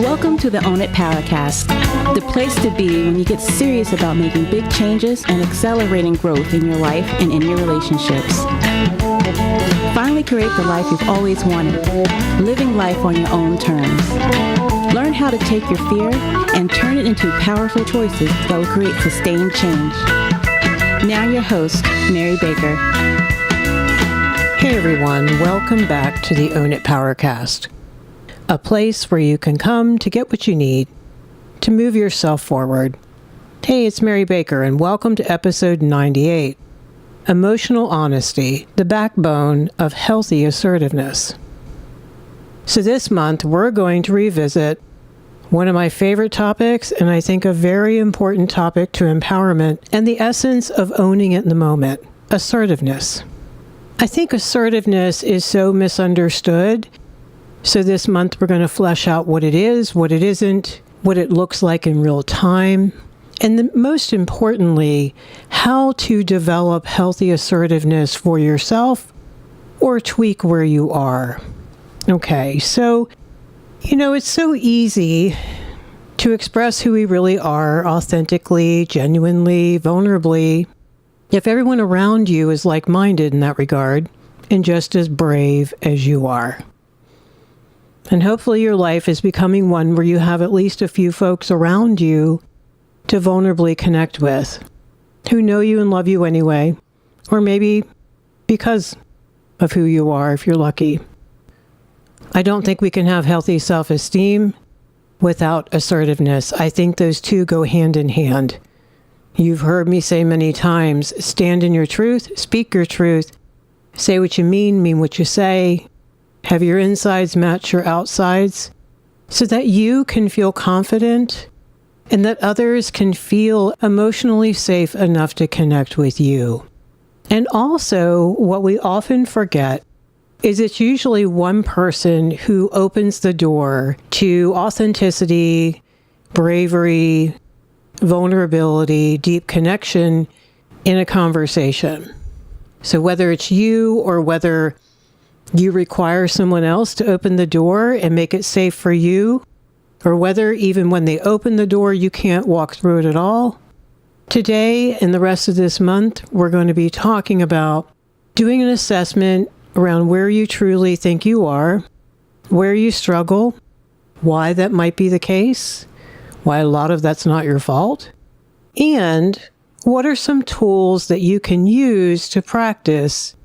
Welcome to the Own It Powercast, the place to be when you get serious about making big changes and accelerating growth in your life and in your relationships. Finally create the life you've always wanted, living life on your own terms. Learn how to take your fear and turn it into powerful choices that will create sustained change. Now your host, Mary Baker. Hey everyone, welcome back to the Own It Powercast, a place where you can come to get what you need to move yourself forward. Hey, it's Mary Baker, and welcome to episode 98, Emotional Honesty, the Backbone of Healthy Assertiveness. So this month, we're going to revisit one of my favorite topics, and I think a very important topic to empowerment and the essence of owning it in the moment, assertiveness. I think assertiveness is so misunderstood. So this month we're going to flesh out what it is, what it isn't, what it looks like in real time, and most importantly, how to develop healthy assertiveness for yourself or tweak where you are. Okay, so, it's so easy to express who we really are authentically, genuinely, vulnerably, if everyone around you is like-minded in that regard and just as brave as you are. And hopefully your life is becoming one where you have at least a few folks around you to vulnerably connect with, who know you and love you anyway, or maybe because of who you are if you're lucky. I don't think we can have healthy self-esteem without assertiveness. I think those two go hand in hand. You've heard me say many times, stand in your truth, speak your truth, say what you mean what you say, have your insides match your outsides, so that you can feel confident and that others can feel emotionally safe enough to connect with you. And also, what we often forget is it's usually one person who opens the door to authenticity, bravery, vulnerability, deep connection in a conversation. So whether it's you or whether you require someone else to open the door and make it safe for you, or whether even when they open the door, you can't walk through it at all. Today and the rest of this month, we're going to be talking about doing an assessment around where you truly think you are, where you struggle, why that might be the case, why a lot of that's not your fault, and what are some tools that you can use to practice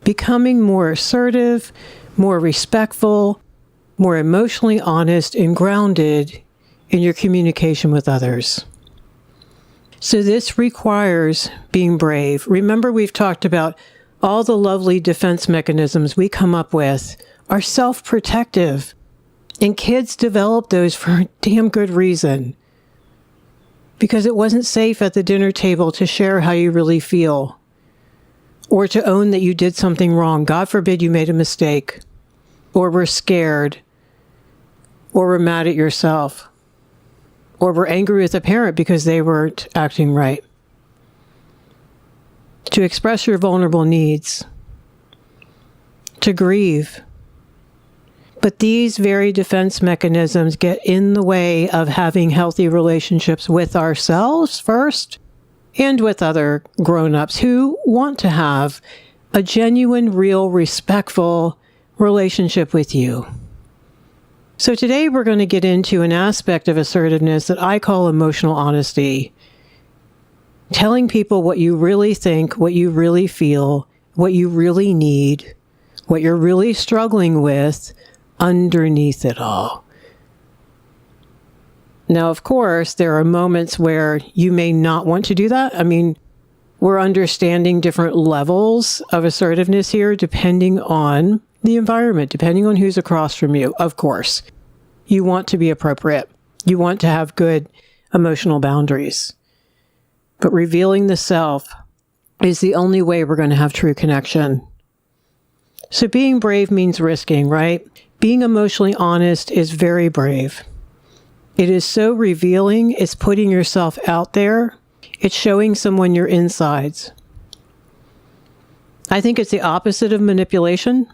becoming more assertive, more respectful, more emotionally honest and grounded in your communication with others. So this requires being brave. Remember, we've talked about all the lovely defense mechanisms we come up with are self-protective. And kids develop those for a damn good reason. Because it wasn't safe at the dinner table to share how you really feel. Or to own that you did something wrong. God forbid you made a mistake. Or were scared. Or were mad at yourself. Or were angry with a parent because they weren't acting right. To express your vulnerable needs. To grieve. But these very defense mechanisms get in the way of having healthy relationships with ourselves first and with other grown-ups who want to have a genuine, real, respectful relationship with you. So today we're going to get into an aspect of assertiveness that I call emotional honesty. Telling people what you really think, what you really feel, what you really need, what you're really struggling with, underneath it all. Now, of course, there are moments where you may not want to do that. I mean, we're understanding different levels of assertiveness here, depending on the environment, depending on who's across from you. Of course, you want to be appropriate. You want to have good emotional boundaries. But revealing the self is the only way we're going to have true connection. So being brave means risking, right? Being emotionally honest is very brave. It is so revealing. It's putting yourself out there. It's showing someone your insides. I think it's the opposite of manipulation.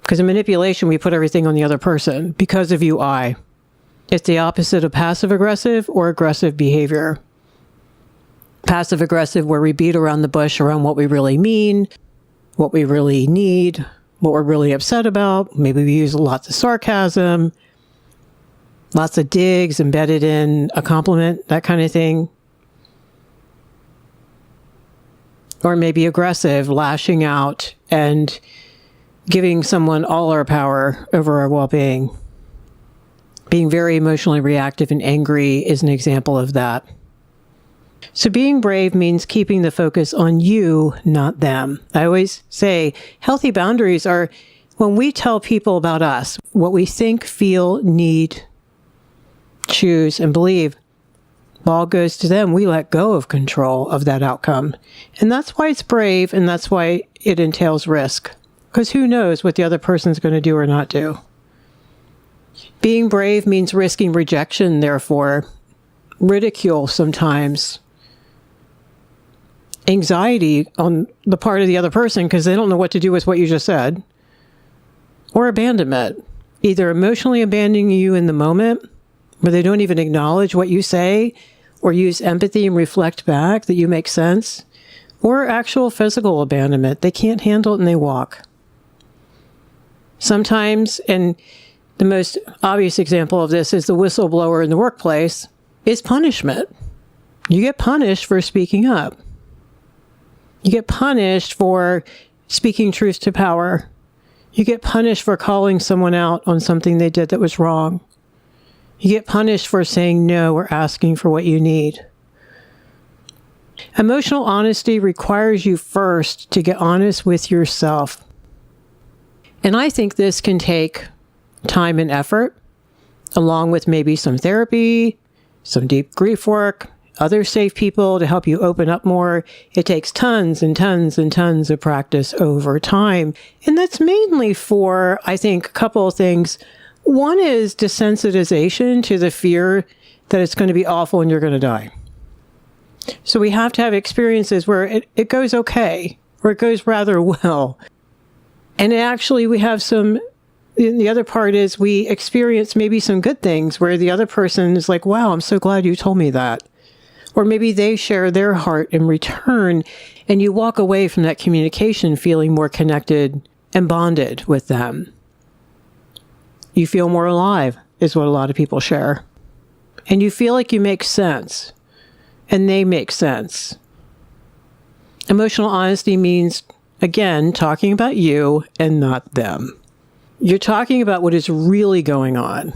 Because in manipulation, we put everything on the other person. Because of you, I. It's the opposite of passive-aggressive or aggressive behavior. Passive-aggressive, where we beat around the bush around what we really mean, what we really need, what we're really upset about. Maybe we use lots of sarcasm, lots of digs embedded in a compliment, that kind of thing. Or maybe aggressive, lashing out and giving someone all our power over our well-being. Being very emotionally reactive and angry is an example of that. So being brave means keeping the focus on you, not them. I always say healthy boundaries are when we tell people about us, what we think, feel, need, choose, and believe. Ball goes to them. We let go of control of that outcome. And that's why it's brave, and that's why it entails risk. Because who knows what the other person's going to do or not do. Being brave means risking rejection, therefore, ridicule sometimes, anxiety on the part of the other person because they don't know what to do with what you just said, or abandonment, either emotionally abandoning you in the moment, where they don't even acknowledge what you say or use empathy and reflect back that you make sense, or actual physical abandonment. They can't handle it and they walk. Sometimes, and the most obvious example of this is the whistleblower in the workplace, is punishment. You get punished for speaking up. You get punished for speaking truth to power. You get punished for calling someone out on something they did that was wrong. You get punished for saying no or asking for what you need. Emotional honesty requires you first to get honest with yourself. And I think this can take time and effort, along with maybe some therapy, some deep grief work, other safe people to help you open up more. It takes tons and tons and tons of practice over time. And that's mainly for, I think, a couple of things. One is desensitization to the fear that it's going to be awful and you're going to die. So we have to have experiences where it goes okay, or it goes rather well. And actually we have some, the other part is we experience maybe some good things where the other person is like, wow, I'm so glad you told me that. Or maybe they share their heart in return, and you walk away from that communication feeling more connected and bonded with them. You feel more alive, is what a lot of people share. And you feel like you make sense, and they make sense. Emotional honesty means, again, talking about you and not them. You're talking about what is really going on.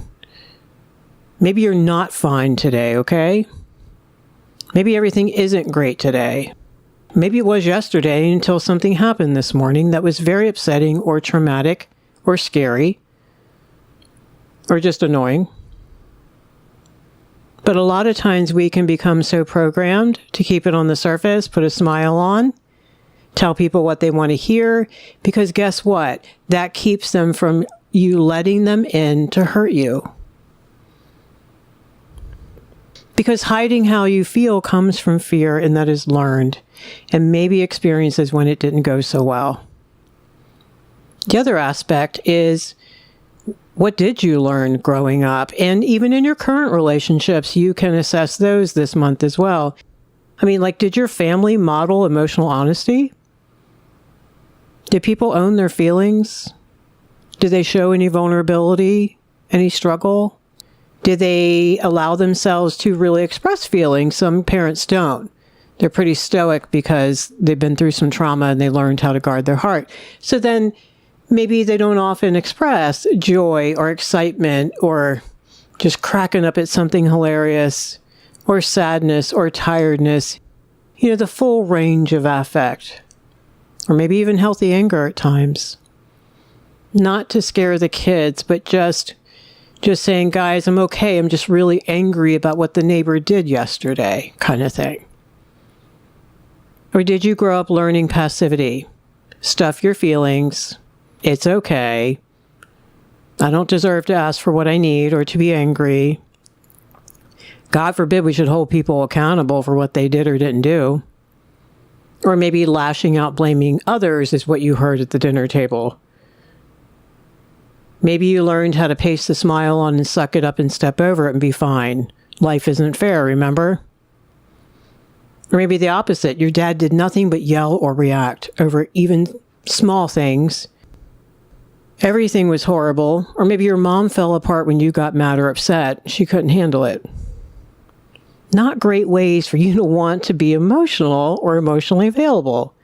Maybe you're not fine today, okay? Maybe everything isn't great today. Maybe it was yesterday until something happened this morning that was very upsetting or traumatic or scary or just annoying. But a lot of times we can become so programmed to keep it on the surface, put a smile on, tell people what they want to hear, because guess what? That keeps them from you letting them in to hurt you. Because hiding how you feel comes from fear, and that is learned, and maybe experiences when it didn't go so well. The other aspect is, what did you learn growing up? And even in your current relationships, you can assess those this month as well. I mean, like, did your family model emotional honesty? Did people own their feelings? Did they show any vulnerability, any struggle? Did they allow themselves to really express feelings? Some parents don't. They're pretty stoic because they've been through some trauma and they learned how to guard their heart. So then maybe they don't often express joy or excitement or just cracking up at something hilarious or sadness or tiredness. You know, the full range of affect, or maybe even healthy anger at times. Not to scare the kids, but just saying, guys, I'm okay. I'm just really angry about what the neighbor did yesterday, kind of thing. Or did you grow up learning passivity? Stuff your feelings. It's okay. I don't deserve to ask for what I need or to be angry. God forbid we should hold people accountable for what they did or didn't do. Or maybe lashing out, blaming others is what you heard at the dinner table. Maybe you learned how to paste the smile on and suck it up and step over it and be fine. Life isn't fair, remember? Or maybe the opposite. Your dad did nothing but yell or react over even small things. Everything was horrible. Or maybe your mom fell apart when you got mad or upset. She couldn't handle it. Not great ways for you to want to be emotional or emotionally available.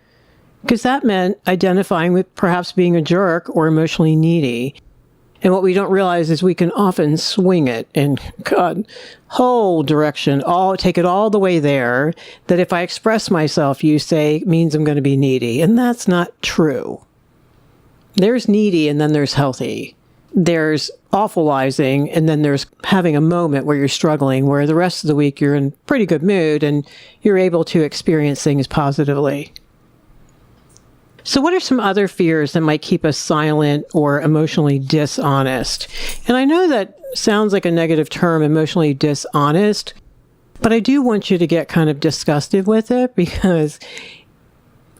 Because that meant identifying with perhaps being a jerk or emotionally needy. And what we don't realize is we can often swing it in whole direction, take it all the way there, that if I express myself, you say, means I'm going to be needy. And that's not true. There's needy and then there's healthy. There's awfulizing and then there's having a moment where you're struggling, where the rest of the week you're in pretty good mood and you're able to experience things positively. So what are some other fears that might keep us silent or emotionally dishonest? And I know that sounds like a negative term, emotionally dishonest, but I do want you to get kind of disgusted with it because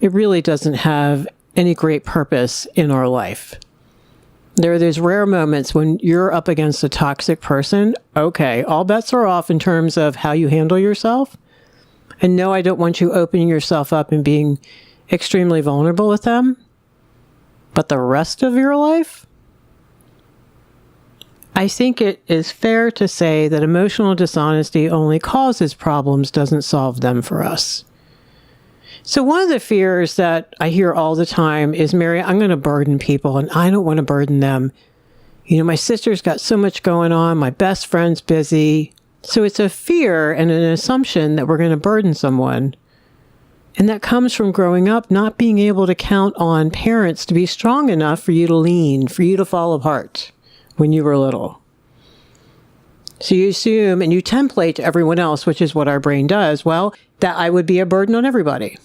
it really doesn't have any great purpose in our life. There are those rare moments when you're up against a toxic person. Okay, all bets are off in terms of how you handle yourself. And no, I don't want you opening yourself up and being extremely vulnerable with them, but the rest of your life, I think it is fair to say that emotional dishonesty only causes problems, doesn't solve them for us. So one of the fears that I hear all the time is, Mary, I'm going to burden people and I don't want to burden them. You know, my sister's got so much going on. My best friend's busy. So it's a fear and an assumption that we're going to burden someone. And that comes from growing up, not being able to count on parents to be strong enough for you to lean, for you to fall apart when you were little. So you assume and you template to everyone else, which is what our brain does, well, that I would be a burden on everybody.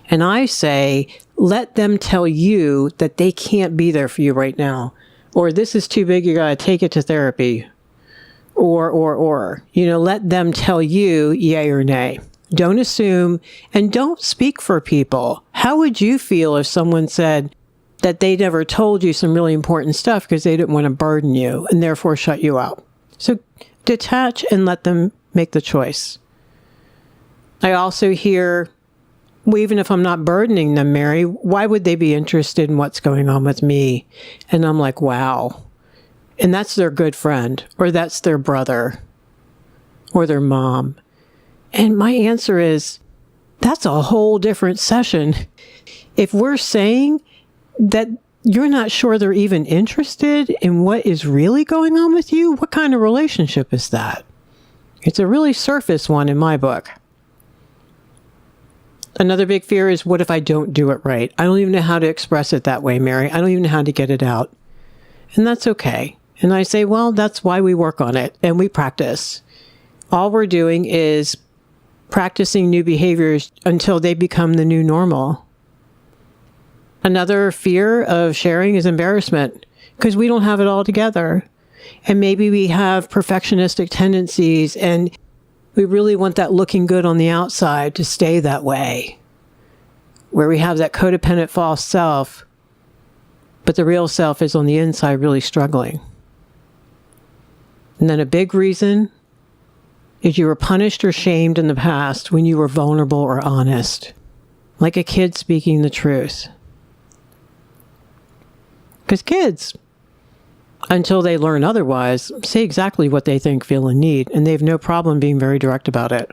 And I say, let them tell you that they can't be there for you right now. Or this is too big, you got to take it to therapy. Or, let them tell you yay or nay. Don't assume and don't speak for people. How would you feel if someone said that they never told you some really important stuff because they didn't want to burden you and therefore shut you out? So detach and let them make the choice. I also hear, well, even if I'm not burdening them, Mary, why would they be interested in what's going on with me? And I'm like, wow. And that's their good friend, or that's their brother, or their mom. And my answer is, that's a whole different session. If we're saying that you're not sure they're even interested in what is really going on with you, what kind of relationship is that? It's a really surface one in my book. Another big fear is, what if I don't do it right? I don't even know how to express it that way, Mary. I don't even know how to get it out. And that's okay. And I say, well, that's why we work on it and we practice. All we're doing is practicing new behaviors until they become the new normal. Another fear of sharing is embarrassment because we don't have it all together. And maybe we have perfectionistic tendencies and we really want that looking good on the outside to stay that way, where we have that codependent false self, but the real self is on the inside really struggling. And then a big reason is you were punished or shamed in the past when you were vulnerable or honest, like a kid speaking the truth. Because kids, until they learn otherwise, say exactly what they think, feel, and need, and they have no problem being very direct about it,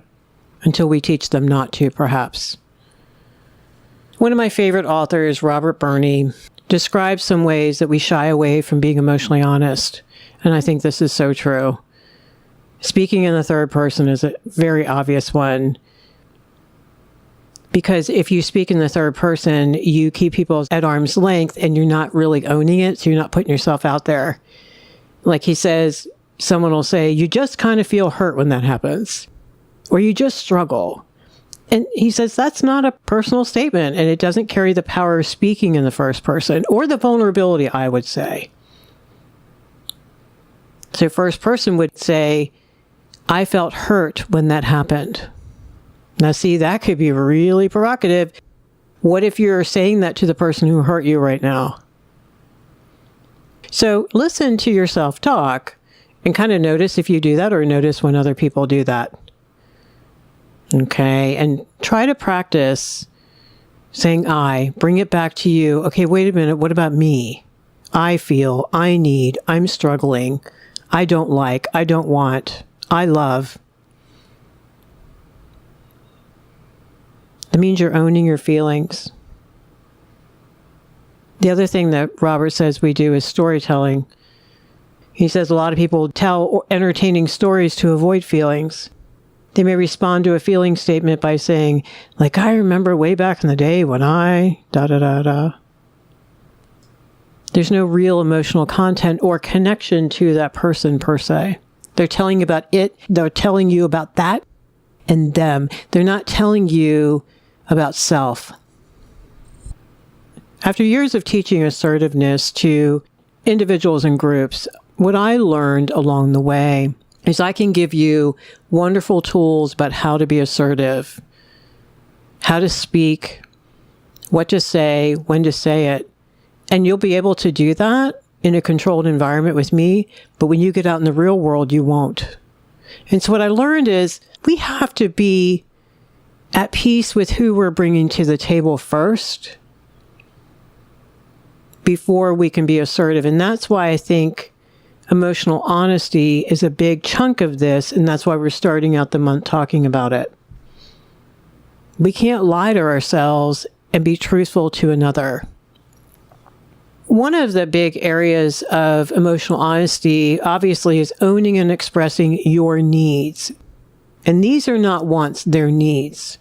until we teach them not to, perhaps. One of my favorite authors, Robert Burney, describes some ways that we shy away from being emotionally honest, and I think this is so true. Speaking in the third person is a very obvious one, because if you speak in the third person, you keep people at arm's length and you're not really owning it, so you're not putting yourself out there. Like he says, someone will say, you just kind of feel hurt when that happens, or you just struggle. And he says that's not a personal statement, and it doesn't carry the power of speaking in the first person, or the vulnerability, I would say. So first person would say, I felt hurt when that happened. Now see, that could be really provocative. What if you're saying that to the person who hurt you right now? So listen to yourself talk and kind of notice if you do that or notice when other people do that. Okay, and try to practice saying I, bring it back to you. Okay, wait a minute, what about me? I feel, I need, I'm struggling, I don't like, I don't want, I love. That means you're owning your feelings. The other thing that Robert says we do is storytelling. He says a lot of people tell entertaining stories to avoid feelings. They may respond to a feeling statement by saying, like, I remember way back in the day when I, da-da-da-da. There's no real emotional content or connection to that person per se. They're telling you about it. They're telling you about that and them. They're not telling you about self. After years of teaching assertiveness to individuals and groups, what I learned along the way is I can give you wonderful tools about how to be assertive, how to speak, what to say, when to say it. And you'll be able to do that in a controlled environment with me, but when you get out in the real world, you won't. And so what I learned is we have to be at peace with who we're bringing to the table first before we can be assertive. And that's why I think emotional honesty is a big chunk of this, and that's why we're starting out the month talking about it. We can't lie to ourselves and be truthful to another. One of the big areas of emotional honesty, obviously, is owning and expressing your needs. And these are not wants, they're needs.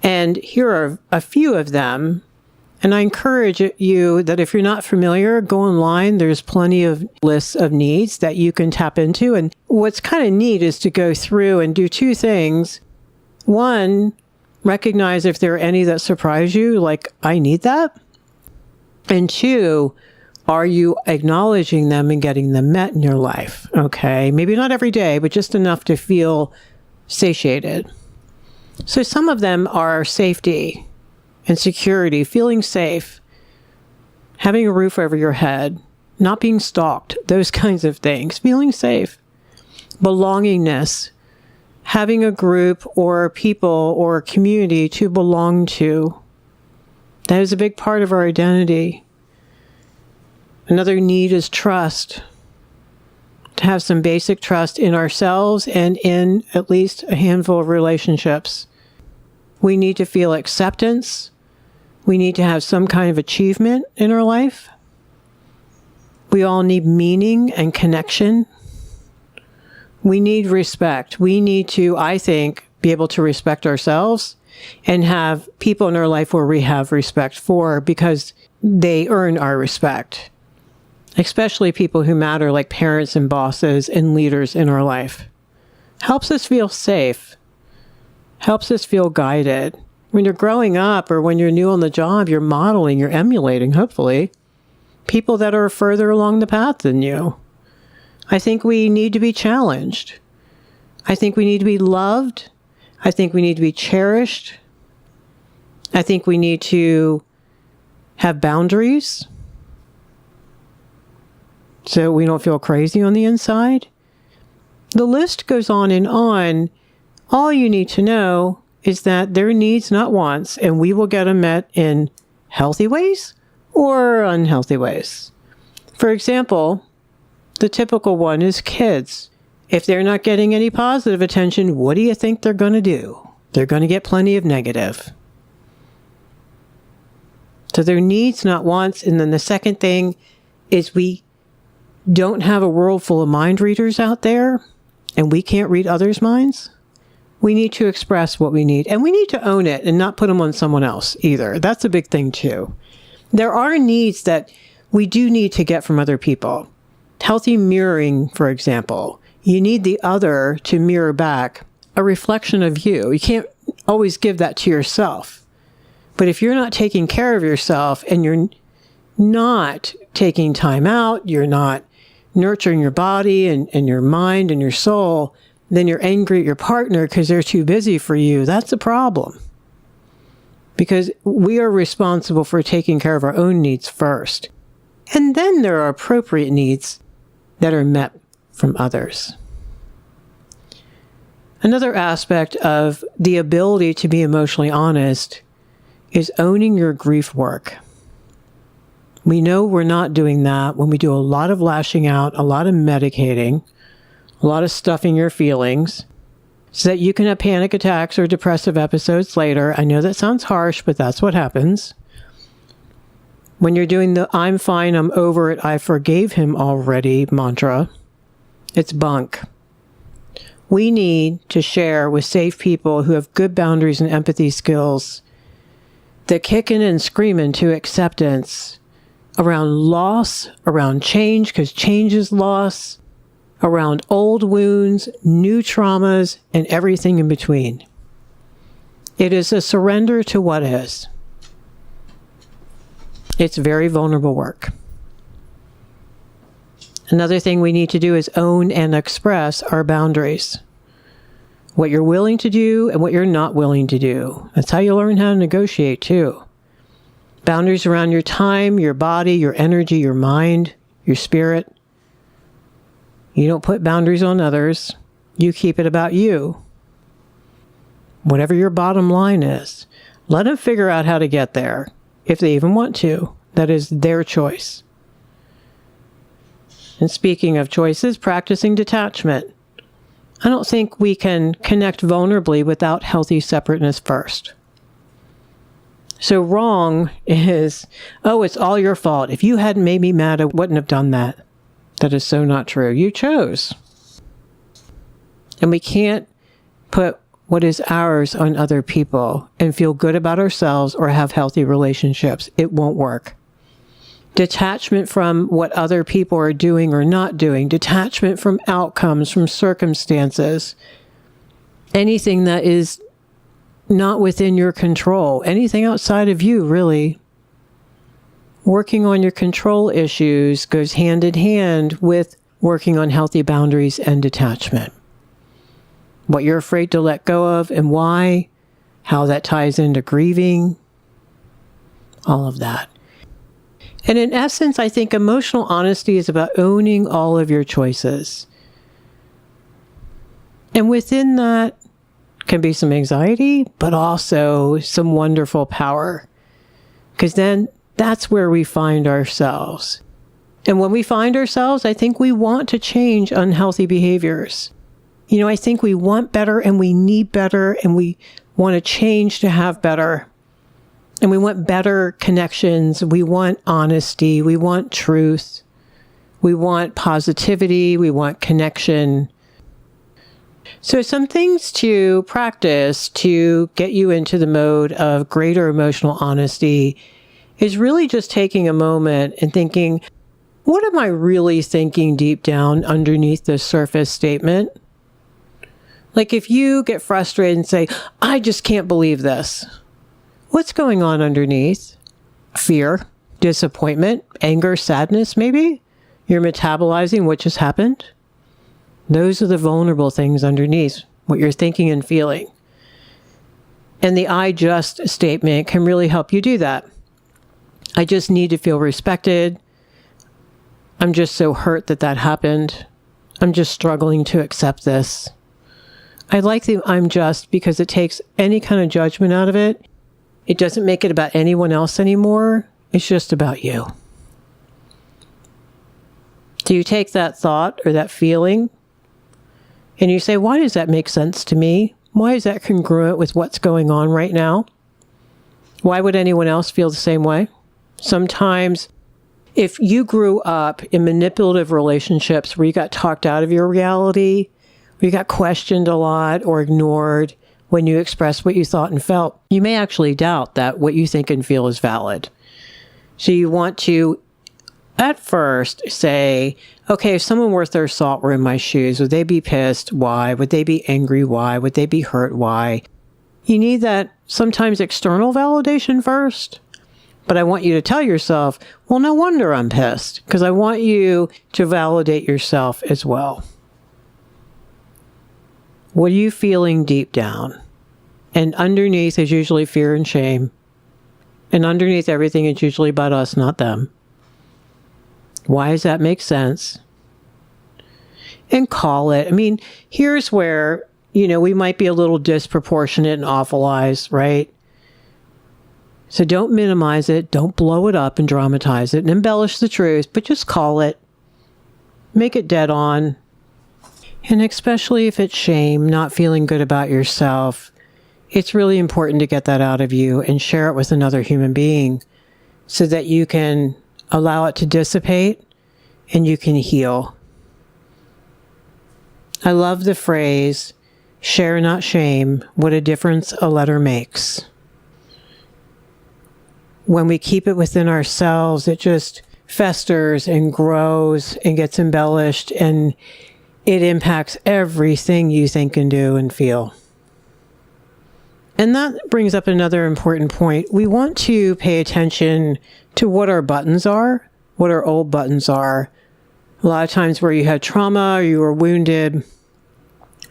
And here are a few of them. And I encourage you that if you're not familiar, go online. There's plenty of lists of needs that you can tap into. And what's kind of neat is to go through and do two things. One, recognize if there are any that surprise you, like, I need that. And two, are you acknowledging them and getting them met in your life? Okay, maybe not every day, but just enough to feel satiated. So some of them are safety and security, feeling safe, having a roof over your head, not being stalked, those kinds of things, feeling safe, belongingness, having a group or people or a community to belong to. That is a big part of our identity. Another need is trust. To have some basic trust in ourselves and in at least a handful of relationships. We need to feel acceptance. We need to have some kind of achievement in our life. We all need meaning and connection. We need respect. We need to, I think, be able to respect ourselves and have people in our life where we have respect for because they earn our respect. Especially people who matter, like parents and bosses and leaders in our life. Helps us feel safe. Helps us feel guided. When you're growing up or when you're new on the job, you're modeling, you're emulating, hopefully, people that are further along the path than you. I think we need to be challenged. I think we need to be loved. I think we need to be cherished. I think we need to have boundaries so we don't feel crazy on the inside. The list goes on and on. All you need to know is that they're needs, not wants, and we will get them met in healthy ways or unhealthy ways. For example, the typical one is kids. If they're not getting any positive attention, what do you think they're going to do? They're going to get plenty of negative. So they're needs, not wants. And then the second thing is we don't have a world full of mind readers out there, and we can't read others' minds. We need to express what we need, and we need to own it and not put them on someone else either. That's a big thing too. There are needs that we do need to get from other people. Healthy mirroring, for example. You need the other to mirror back a reflection of you. You can't always give that to yourself. But if you're not taking care of yourself and you're not taking time out, you're not nurturing your body and your mind and your soul, then you're angry at your partner because they're too busy for you. That's a problem. Because we are responsible for taking care of our own needs first. And then there are appropriate needs that are met from others. Another aspect of the ability to be emotionally honest is owning your grief work. We know we're not doing that when we do a lot of lashing out, a lot of medicating, a lot of stuffing your feelings, so that you can have panic attacks or depressive episodes later. I know that sounds harsh, but that's what happens. When you're doing the "I'm fine, I'm over it, I forgave him already" mantra, it's bunk. We need to share with safe people who have good boundaries and empathy skills the kicking and screaming to acceptance around loss, around change, because change is loss, around old wounds, new traumas, and everything in between. It is a surrender to what is. It's very vulnerable work. Another thing we need to do is own and express our boundaries. What you're willing to do and what you're not willing to do. That's how you learn how to negotiate too. Boundaries around your time, your body, your energy, your mind, your spirit. You don't put boundaries on others. You keep it about you. Whatever your bottom line is, let them figure out how to get there, if they even want to. That is their choice. And speaking of choices, practicing detachment. I don't think we can connect vulnerably without healthy separateness first. So wrong is, "Oh, it's all your fault. If you hadn't made me mad, I wouldn't have done that." That is so not true. You chose. And we can't put what is ours on other people and feel good about ourselves or have healthy relationships. It won't work. Detachment from what other people are doing or not doing. Detachment from outcomes, from circumstances. Anything that is not within your control. Anything outside of you, really. Working on your control issues goes hand in hand with working on healthy boundaries and detachment. What you're afraid to let go of and why, how that ties into grieving, all of that. And in essence, I think emotional honesty is about owning all of your choices. And within that can be some anxiety, but also some wonderful power. Because then that's where we find ourselves. And when we find ourselves, I think we want to change unhealthy behaviors. I think we want better and we need better and we want to change to have better. And we want better connections. We want honesty. We want truth. We want positivity. We want connection. So some things to practice to get you into the mode of greater emotional honesty is really just taking a moment and thinking, what am I really thinking deep down underneath this surface statement? Like if you get frustrated and say, "I just can't believe this." What's going on underneath? Fear, disappointment, anger, sadness, maybe? You're metabolizing what just happened? Those are the vulnerable things underneath, what you're thinking and feeling. And the "I just" statement can really help you do that. I just need to feel respected. I'm just so hurt that happened. I'm just struggling to accept this. I like the "I'm just" because it takes any kind of judgment out of it. It doesn't make it about anyone else anymore. It's just about you. Do you take that thought or that feeling and you say, why does that make sense to me? Why is that congruent with what's going on right now? Why would anyone else feel the same way? Sometimes if you grew up in manipulative relationships where you got talked out of your reality, where you got questioned a lot or ignored when you expressed what you thought and felt, you may actually doubt that what you think and feel is valid. So you want to, at first, say, okay, if someone worth their salt were in my shoes, would they be pissed? Why? Would they be angry? Why? Would they be hurt? Why? You need that sometimes external validation first. But I want you to tell yourself, well, no wonder I'm pissed, because I want you to validate yourself as well. What are you feeling deep down? And underneath is usually fear and shame. And underneath everything is usually about us, not them. Why does that make sense? And call it. I mean, here's where, we might be a little disproportionate and awfulize, right? So don't minimize it. Don't blow it up and dramatize it and embellish the truth, but just call it. Make it dead on. And especially if it's shame, not feeling good about yourself, it's really important to get that out of you and share it with another human being so that you can allow it to dissipate and you can heal. I love the phrase, share not shame, what a difference a letter makes. When we keep it within ourselves, it just festers and grows and gets embellished, and it impacts everything you think and do and feel. And that brings up another important point. We want to pay attention to what our buttons are, what our old buttons are. A lot of times where you had trauma, or you were wounded,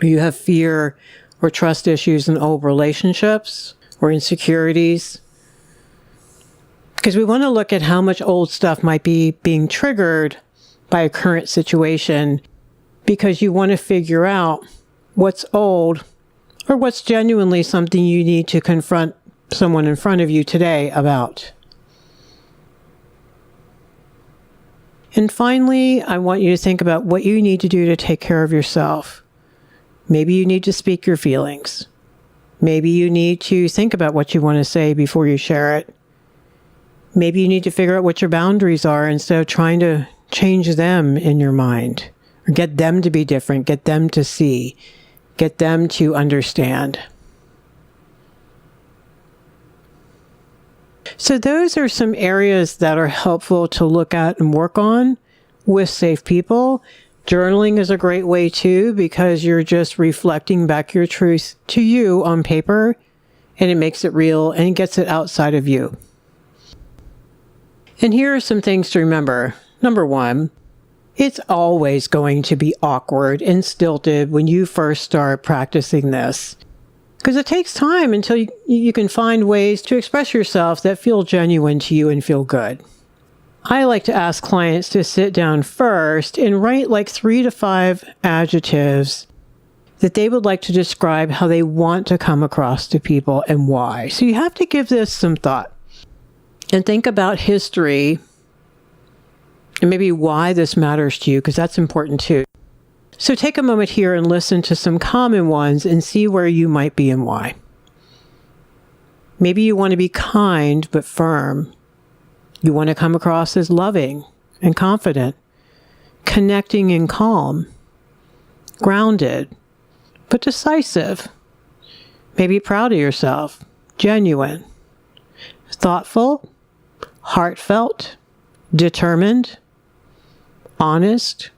or you have fear or trust issues in old relationships or insecurities. Because we want to look at how much old stuff might be being triggered by a current situation, because you want to figure out what's old or what's genuinely something you need to confront someone in front of you today about. And finally, I want you to think about what you need to do to take care of yourself. Maybe you need to speak your feelings. Maybe you need to think about what you want to say before you share it. Maybe you need to figure out what your boundaries are instead of trying to change them in your mind, or get them to be different, get them to see, get them to understand. So those are some areas that are helpful to look at and work on with safe people. Journaling is a great way too, because you're just reflecting back your truth to you on paper, and it makes it real and gets it outside of you. And here are some things to remember. Number one, it's always going to be awkward and stilted when you first start practicing this, because it takes time until you can find ways to express yourself that feel genuine to you and feel good. I like to ask clients to sit down first and write like 3 to 5 adjectives that they would like to describe how they want to come across to people and why. So you have to give this some thought. And think about history and maybe why this matters to you, because that's important too. So take a moment here and listen to some common ones and see where you might be and why. Maybe you want to be kind but firm. You want to come across as loving and confident, connecting and calm, grounded but decisive. Maybe proud of yourself, genuine, thoughtful, heartfelt, determined, honest,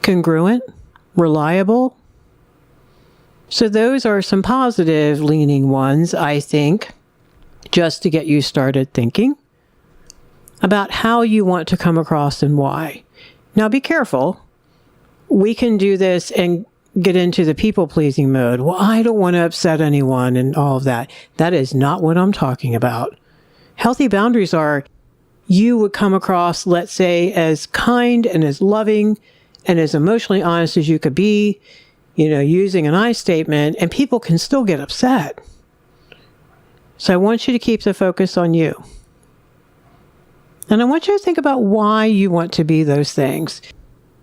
congruent, reliable. So those are some positive leaning ones, I think, just to get you started thinking about how you want to come across and why. Now be careful. We can do this and get into the people-pleasing mode. Well, I don't want to upset anyone and all of that. That is not what I'm talking about. Healthy boundaries are, you would come across, let's say, as kind and as loving and as emotionally honest as you could be, using an I statement, and people can still get upset. So I want you to keep the focus on you. And I want you to think about why you want to be those things.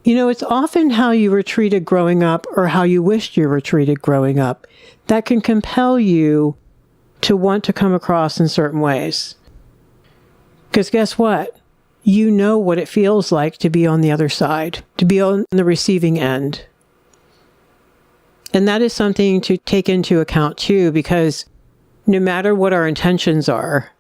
It's often how you were treated growing up or how you wished you were treated growing up that can compel you to want to come across in certain ways. Because guess what? You know what it feels like to be on the other side, to be on the receiving end. And that is something to take into account too, because no matter what our intentions are,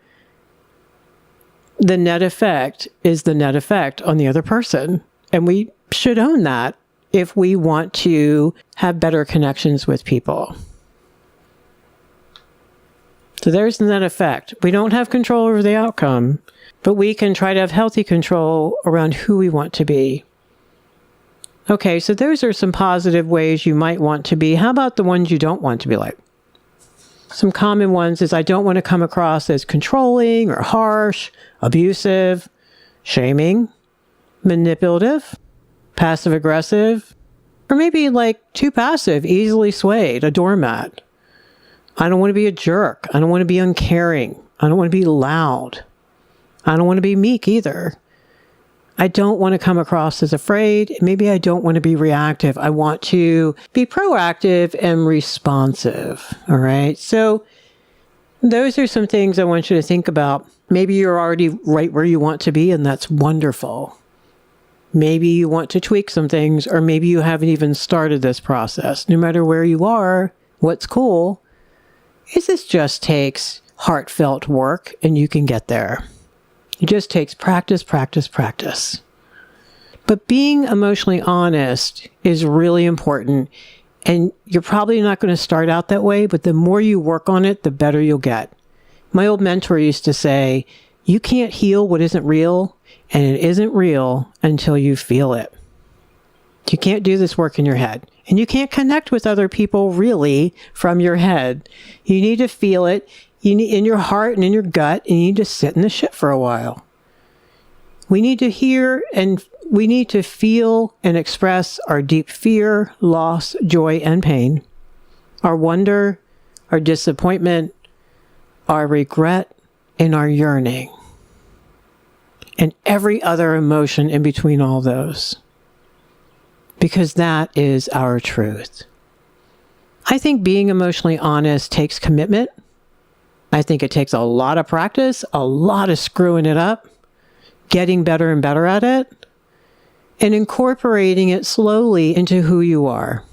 the net effect is the net effect on the other person. And we should own that if we want to have better connections with people. So there's the net effect. We don't have control over the outcome, but we can try to have healthy control around who we want to be. Okay, so those are some positive ways you might want to be. How about the ones you don't want to be like? Some common ones is I don't want to come across as controlling or harsh, abusive, shaming, manipulative, passive aggressive, or maybe like too passive, easily swayed, a doormat. I don't want to be a jerk. I don't want to be uncaring. I don't want to be loud. I don't want to be meek either. I don't want to come across as afraid. Maybe I don't want to be reactive. I want to be proactive and responsive. All right. So those are some things I want you to think about. Maybe you're already right where you want to be, and that's wonderful. Maybe you want to tweak some things, or maybe you haven't even started this process. No matter where you are, what's cool is this just takes heartfelt work, and you can get there. It just takes practice, practice, practice. But being emotionally honest is really important. And you're probably not going to start out that way, but the more you work on it, the better you'll get. My old mentor used to say, you can't heal what isn't real, and it isn't real until you feel it. You can't do this work in your head. And you can't connect with other people really from your head. You need to feel it. You need in your heart and in your gut, and you need to sit in the shit for a while. We need to hear and we need to feel and express our deep fear, loss, joy, and pain, our wonder, our disappointment, our regret, and our yearning, and every other emotion in between all those, because that is our truth. I think being emotionally honest takes commitment. I think it takes a lot of practice, a lot of screwing it up, getting better and better at it, and incorporating it slowly into who you are.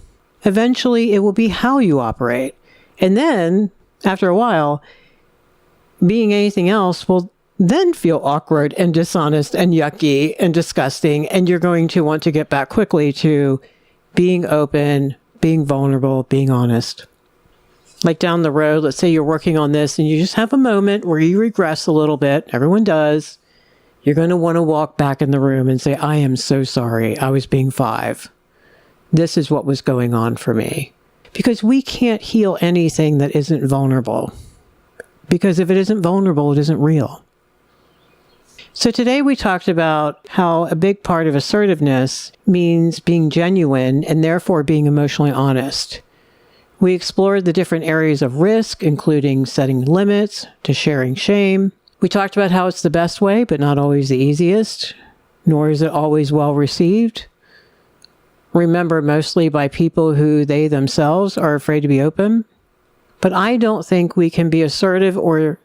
Eventually, it will be how you operate. And then, after a while, being anything else will then feel awkward and dishonest and yucky and disgusting, and you're going to want to get back quickly to being open, being vulnerable, being honest. Like down the road, let's say you're working on this and you just have a moment where you regress a little bit. Everyone does. You're going to want to walk back in the room and say, I am so sorry. I was being 5. This is what was going on for me. Because we can't heal anything that isn't vulnerable. Because if it isn't vulnerable, it isn't real. So today we talked about how a big part of assertiveness means being genuine and therefore being emotionally honest. We explored the different areas of risk, including setting limits to sharing shame. We talked about how it's the best way, but not always the easiest, nor is it always well received. Remember, mostly by people who they themselves are afraid to be open. But I don't think we can be assertive or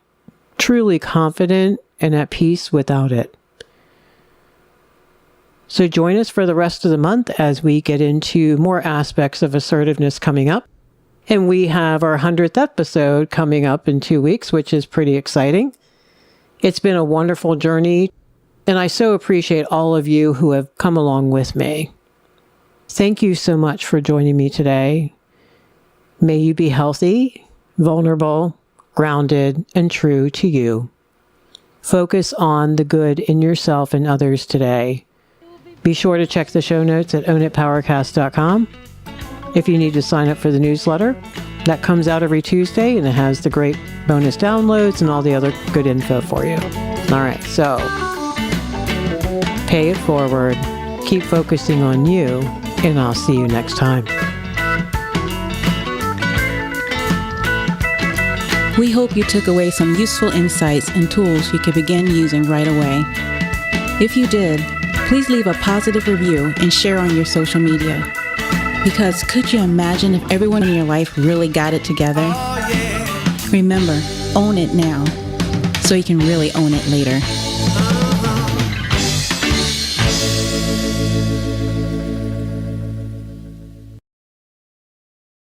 truly confident and at peace without it. So join us for the rest of the month as we get into more aspects of assertiveness coming up. And we have our 100th episode coming up in 2 weeks, which is pretty exciting. It's been a wonderful journey, and I so appreciate all of you who have come along with me. Thank you so much for joining me today. May you be healthy, vulnerable, grounded, and true to you. Focus on the good in yourself and others today. Be sure to check the show notes at ownitpowercast.com. If you need to sign up for the newsletter, that comes out every Tuesday, and it has the great bonus downloads and all the other good info for you. All right, so pay it forward, keep focusing on you, and I'll see you next time. We hope you took away some useful insights and tools you can begin using right away. If you did, please leave a positive review and share on your social media. Because could you imagine if everyone in your life really got it together? Remember, own it now, so you can really own it later.